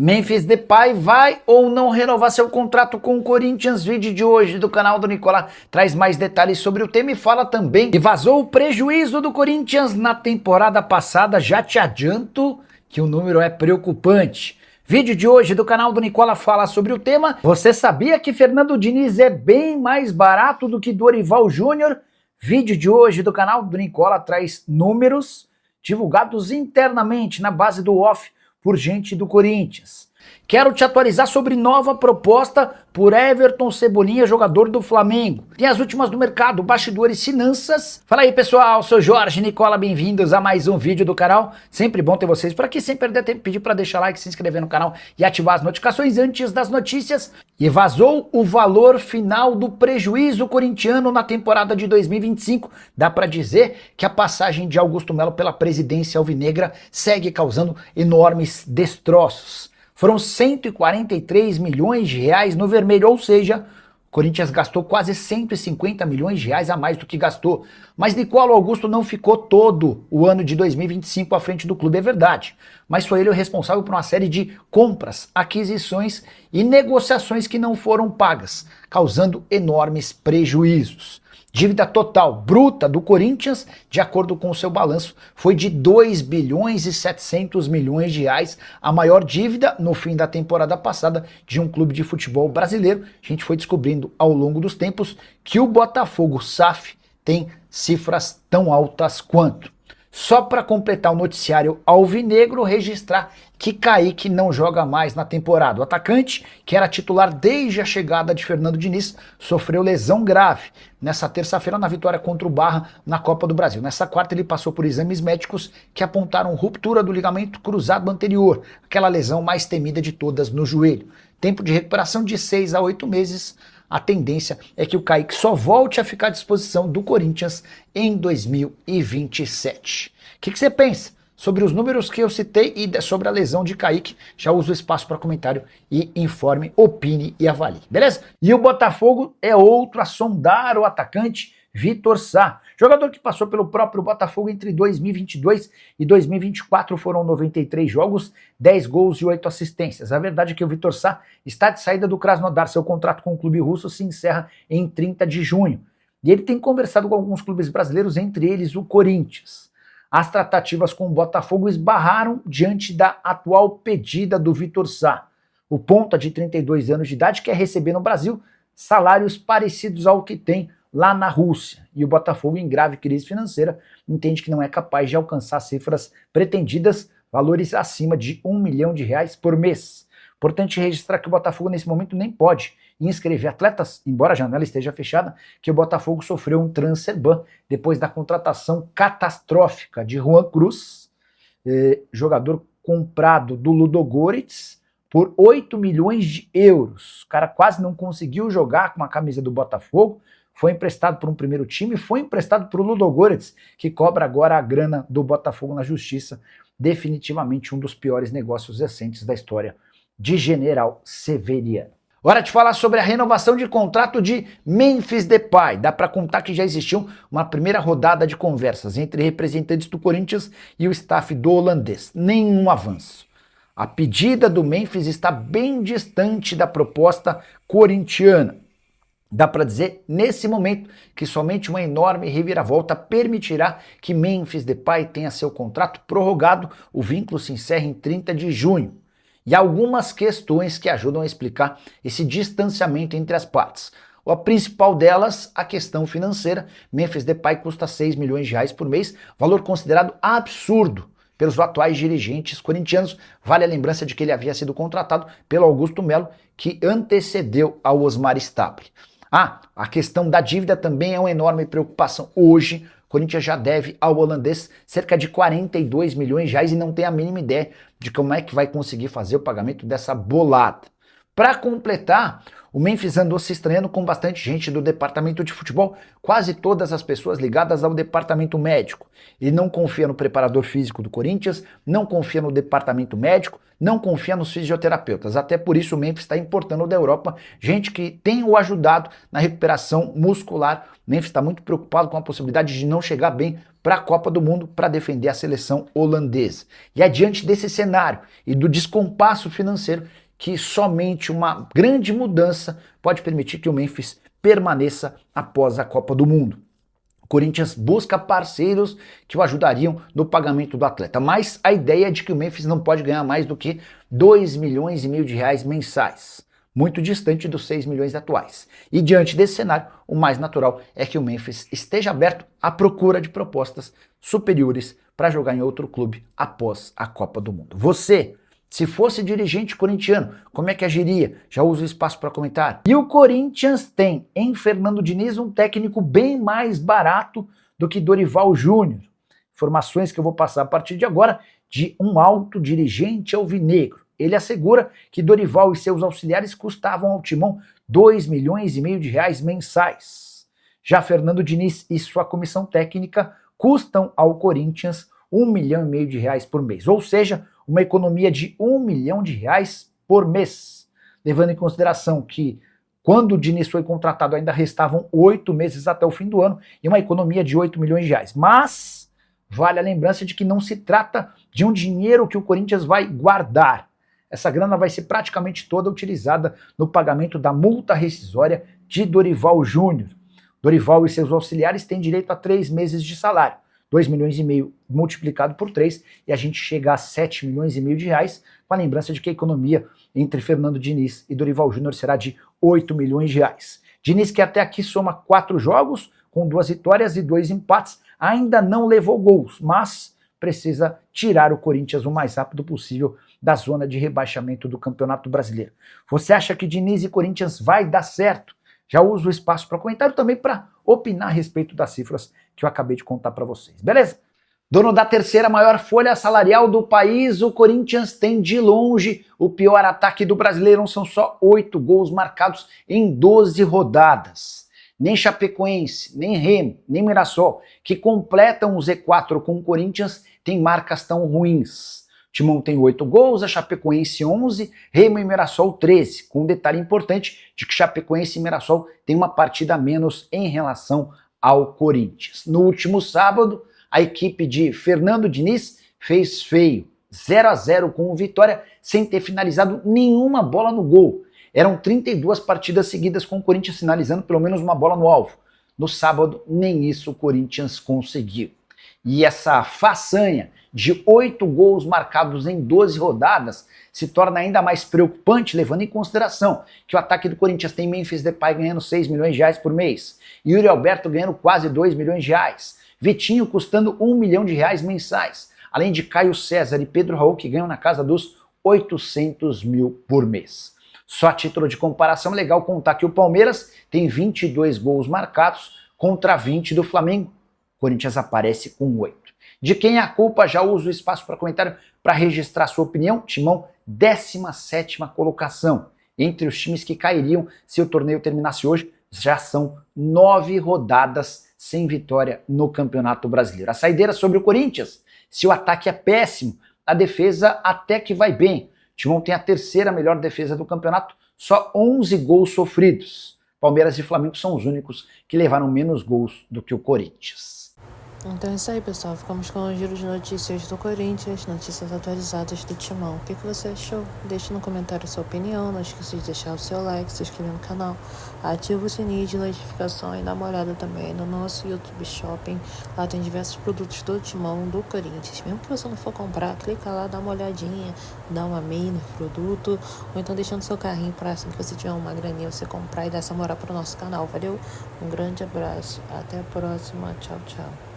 Memphis Depay vai ou não renovar seu contrato com o Corinthians? Vídeo de hoje do canal do Nicola traz mais detalhes sobre o tema e fala também que vazou o prejuízo do Corinthians na temporada passada. Já te adianto que o número é preocupante. Vídeo de hoje do canal do Nicola fala sobre o tema. Você sabia que Fernando Diniz é bem mais barato do que Dorival Júnior? Vídeo de hoje do canal do Nicola traz números divulgados internamente na base do off por gente do Corinthians. Quero te atualizar sobre nova proposta por Everton Cebolinha, jogador do Flamengo. Tem as últimas do mercado, bastidores, finanças. Fala aí pessoal, sou Jorge Nicola, bem-vindos a mais um vídeo do canal. Sempre bom ter vocês por aqui, sem perder tempo, pedir para deixar like, se inscrever no canal e ativar as notificações antes das notícias. E vazou o valor final do prejuízo corintiano na temporada de 2025. Dá para dizer que a passagem de Augusto Melo pela presidência alvinegra segue causando enormes destroços. Foram 143 milhões de reais no vermelho, ou seja, o Corinthians gastou quase 150 milhões de reais a mais do que gastou. Mas Nicola Augusto não ficou todo o ano de 2025 à frente do clube, é verdade. Mas foi ele o responsável por uma série de compras, aquisições e negociações que não foram pagas, causando enormes prejuízos. Dívida total bruta do Corinthians, de acordo com o seu balanço, foi de 2 bilhões e 700 milhões de reais, a maior dívida no fim da temporada passada de um clube de futebol brasileiro. A gente foi descobrindo ao longo dos tempos que o Botafogo SAF tem cifras tão altas quanto. Só para completar o noticiário alvinegro, registrar que Kaique não joga mais na temporada. O atacante, que era titular desde a chegada de Fernando Diniz, sofreu lesão grave nessa terça-feira na vitória contra o Barra na Copa do Brasil. Nessa quarta ele passou por exames médicos que apontaram ruptura do ligamento cruzado anterior, aquela lesão mais temida de todas no joelho. Tempo de recuperação de 6 a 8 meses. A tendência é que o Kaique só volte a ficar à disposição do Corinthians em 2027. O que você pensa sobre os números que eu citei e sobre a lesão de Kaique? Já uso o espaço para comentário e informe, opine e avalie, beleza? E o Botafogo é outro a sondar o atacante Vitor Sá. Jogador que passou pelo próprio Botafogo entre 2022 e 2024, foram 93 jogos, 10 gols e 8 assistências. A verdade é que o Vitor Sá está de saída do Krasnodar. Seu contrato com o clube russo se encerra em 30 de junho. E ele tem conversado com alguns clubes brasileiros, entre eles o Corinthians. As tratativas com o Botafogo esbarraram diante da atual pedida do Vitor Sá. O ponta de 32 anos de idade quer receber no Brasil salários parecidos ao que tem lá na Rússia, e o Botafogo, em grave crise financeira, entende que não é capaz de alcançar cifras pretendidas, valores acima de R$1 milhão por mês. Importante registrar que o Botafogo nesse momento nem pode inscrever atletas, embora a janela esteja fechada, que o Botafogo sofreu um transfer ban depois da contratação catastrófica de Juan Cruz, jogador comprado do Ludogorets por 8 milhões de euros. O cara quase não conseguiu jogar com a camisa do Botafogo, foi emprestado por um primeiro time, foi emprestado para o Ludogorets, que cobra agora a grana do Botafogo na justiça. Definitivamente um dos piores negócios recentes da história de General Severiano. Hora de falar sobre a renovação de contrato de Memphis Depay. Dá para contar que já existiu uma primeira rodada de conversas entre representantes do Corinthians e o staff do holandês. Nenhum avanço. A pedida do Memphis está bem distante da proposta corintiana. Dá para dizer, nesse momento, que somente uma enorme reviravolta permitirá que Memphis Depay tenha seu contrato prorrogado. O vínculo se encerra em 30 de junho. E há algumas questões que ajudam a explicar esse distanciamento entre as partes. A principal delas, a questão financeira. Memphis Depay custa 6 milhões de reais por mês, valor considerado absurdo pelos atuais dirigentes corintianos. Vale a lembrança de que ele havia sido contratado pelo Augusto Melo, que antecedeu ao Osmar Stabile. A questão da dívida também é uma enorme preocupação. Hoje, o Corinthians já deve ao holandês cerca de 42 milhões de reais e não tem a mínima ideia de como é que vai conseguir fazer o pagamento dessa bolada. Para completar, o Memphis andou se estranhando com bastante gente do departamento de futebol, quase todas as pessoas ligadas ao departamento médico. Ele não confia no preparador físico do Corinthians, não confia no departamento médico, não confia nos fisioterapeutas. Até por isso o Memphis está importando da Europa gente que tem o ajudado na recuperação muscular. O Memphis está muito preocupado com a possibilidade de não chegar bem para a Copa do Mundo para defender a seleção holandesa. E é diante desse cenário e do descompasso financeiro que somente uma grande mudança pode permitir que o Memphis permaneça após a Copa do Mundo. O Corinthians busca parceiros que o ajudariam no pagamento do atleta, mas a ideia é de que o Memphis não pode ganhar mais do que 2,5 milhões de reais mensais, muito distante dos 6 milhões atuais. E diante desse cenário, o mais natural é que o Memphis esteja aberto à procura de propostas superiores para jogar em outro clube após a Copa do Mundo. Você, se fosse dirigente corintiano, como é que agiria? Já uso o espaço para comentar. E o Corinthians tem em Fernando Diniz um técnico bem mais barato do que Dorival Júnior. Informações que eu vou passar a partir de agora de um alto dirigente alvinegro. Ele assegura que Dorival e seus auxiliares custavam ao Timão 2,5 milhões de reais mensais. Já Fernando Diniz e sua comissão técnica custam ao Corinthians 1,5 milhão de reais por mês, ou seja, uma economia de 1 milhão de reais por mês, levando em consideração que quando o Diniz foi contratado ainda restavam 8 meses até o fim do ano e uma economia de 8 milhões de reais. Mas vale a lembrança de que não se trata de um dinheiro que o Corinthians vai guardar. Essa grana vai ser praticamente toda utilizada no pagamento da multa rescisória de Dorival Júnior. Dorival e seus auxiliares têm direito a 3 meses de salário. 2,5 milhões multiplicado por 3 e a gente chega a 7,5 milhões de reais, com a lembrança de que a economia entre Fernando Diniz e Dorival Júnior será de 8 milhões de reais. Diniz, que até aqui soma 4 jogos, com 2 vitórias e 2 empates, ainda não levou gols, mas precisa tirar o Corinthians o mais rápido possível da zona de rebaixamento do Campeonato Brasileiro. Você acha que Diniz e Corinthians vai dar certo? Já uso o espaço para comentário também para opinar a respeito das cifras que eu acabei de contar para vocês, beleza? Dono da terceira maior folha salarial do país, o Corinthians tem de longe o pior ataque do Brasileirão, são só 8 gols marcados em 12 rodadas. Nem Chapecoense, nem Remo, nem Mirassol, que completam o Z4 com o Corinthians, tem marcas tão ruins. O Timão tem 8 gols, a Chapecoense 11, Remo e Mirassol 13, com um detalhe importante de que Chapecoense e Mirassol têm uma partida a menos em relação ao Corinthians. No último sábado, a equipe de Fernando Diniz fez feio, 0-0 com o Vitória, sem ter finalizado nenhuma bola no gol. Eram 32 partidas seguidas com o Corinthians finalizando pelo menos uma bola no alvo. No sábado, nem isso o Corinthians conseguiu. E essa façanha de 8 gols marcados em 12 rodadas se torna ainda mais preocupante, levando em consideração que o ataque do Corinthians tem Memphis Depay ganhando 6 milhões de reais por mês, Yuri Alberto ganhando quase 2 milhões de reais, Vitinho custando 1 milhão de reais mensais, além de Caio César e Pedro Raul que ganham na casa dos 800 mil por mês. Só a título de comparação é legal contar que o Palmeiras tem 22 gols marcados contra 20 do Flamengo. O Corinthians aparece com 8. De quem é a culpa? Já uso o espaço para comentário para registrar sua opinião. Timão, 17ª colocação. Entre os times que cairiam se o torneio terminasse hoje, já são 9 rodadas sem vitória no Campeonato Brasileiro. A saideira sobre o Corinthians. Se o ataque é péssimo, a defesa até que vai bem. O Timão tem a terceira melhor defesa do campeonato, só 11 gols sofridos. Palmeiras e Flamengo são os únicos que levaram menos gols do que o Corinthians. Então é isso aí, pessoal. Ficamos com o giro de notícias do Corinthians, notícias atualizadas do Timão. O que você achou? Deixe no comentário a sua opinião. Não esqueça de deixar o seu like, se inscrever no canal, ativa o sininho de notificação e dá uma olhada também no nosso YouTube Shopping. Lá tem diversos produtos do Timão, do Corinthians. Mesmo que você não for comprar, clica lá, dá uma olhadinha, dá uma mail no produto, ou então deixando seu carrinho para assim que você tiver uma graninha você comprar e dar essa moral pro nosso canal. Valeu? Um grande abraço. Até a próxima. Tchau, tchau.